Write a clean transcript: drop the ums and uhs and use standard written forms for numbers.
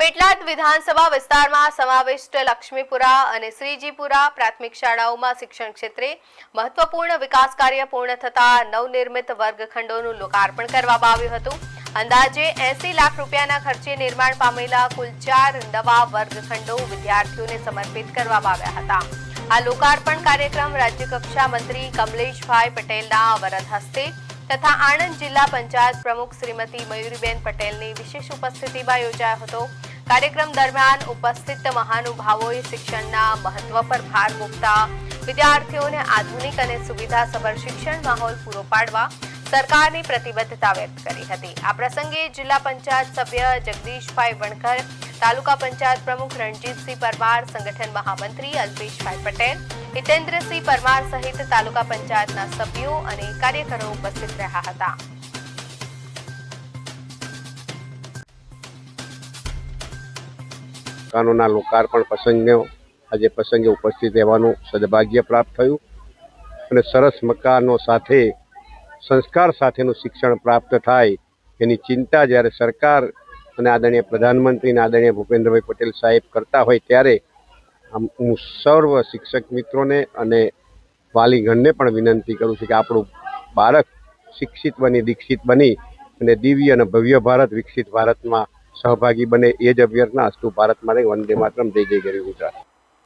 પેટલાદ વિધાનસભા વિસ્તારમાં સમાવિષ્ટ લક્ષ્મીપુરા અને શ્રીજીપુરા પ્રાથમિક શાળાઓમાં શિક્ષણ ક્ષેત્રે મહત્વપૂર્ણ વિકાસ કાર્ય પૂર્ણ થતા નવનિર્મિત વર્ગખંડોનું લોકાર્પણ કરવામાં આવ્યું હતું। અંદાજે 80 લાખ રૂપિયાના ખર્ચે નિર્માણ પામેલા કુલ 4 નવા વર્ગખંડો વિદ્યાર્થીઓને સમર્પિત કરવામાં આવ્યા હતા। આ લોકાર્પણ કાર્યક્રમ રાજ્યકક્ષા મંત્રી કમલેશભાઈ પટેલના વરદ હસ્તે તથા આણંદ જિલ્લા પંચાયત પ્રમુખ શ્રીમતી મયુરીબેન પટેલની વિશેષ ઉપસ્થિતિમાં યોજાયો હતો। કાર્યક્રમ દરમિયાન ઉપસ્થિત મહાનુભાવોએ શિક્ષણના મહત્વ પર ભાર મૂકતા વિદ્યાર્થીઓને આધુનિક અને સુવિધાસભર શિક્ષણ માહોલ પૂરો પાડવા સરકારની પ્રતિબદ્ધતા વ્યક્ત કરી હતી। આ પ્રસંગે જિલ્લા પંચાયત સભ્ય જગદીશભાઈ વણકર, તાલુકા પંચાયત પ્રમુખ રણજીતસિંહ પરમાર, સંગઠન મહામંત્રી અલ્પેશભાઈ પટેલ, હિતેન્દ્રસિંહ પરમાર સહિત તાલુકા પંચાયતના સભ્યો અને કાર્યકરો ઉપસ્થિત રહ્યા હતા। મકાનોના લોકાર્પણ પ્રસંગે ઉપસ્થિત રહેવાનું સદભાગ્ય પ્રાપ્ત થયું અને સરસ મકાનો સાથે સંસ્કાર સાથેનું શિક્ષણ પ્રાપ્ત થાય એની ચિંતા જ્યારે સરકાર અને આદરણીય પ્રધાનમંત્રી અને આદરણીય ભૂપેન્દ્રભાઈ પટેલ સાહેબ કરતા હોય ત્યારે હું સર્વ શિક્ષક મિત્રોને અને વાલીગણને પણ વિનંતી કરું છું કે આપણું બાળક શિક્ષિત બની, દીક્ષિત બની અને દિવ્ય અને ભવ્ય ભારત, વિકસિત ભારતમાં સહભાગી બને એ જ અભ્યર્થના અસ્તુ ભારત માટે વંદે માતરમ, જય જય ગરવી ગુજરાત।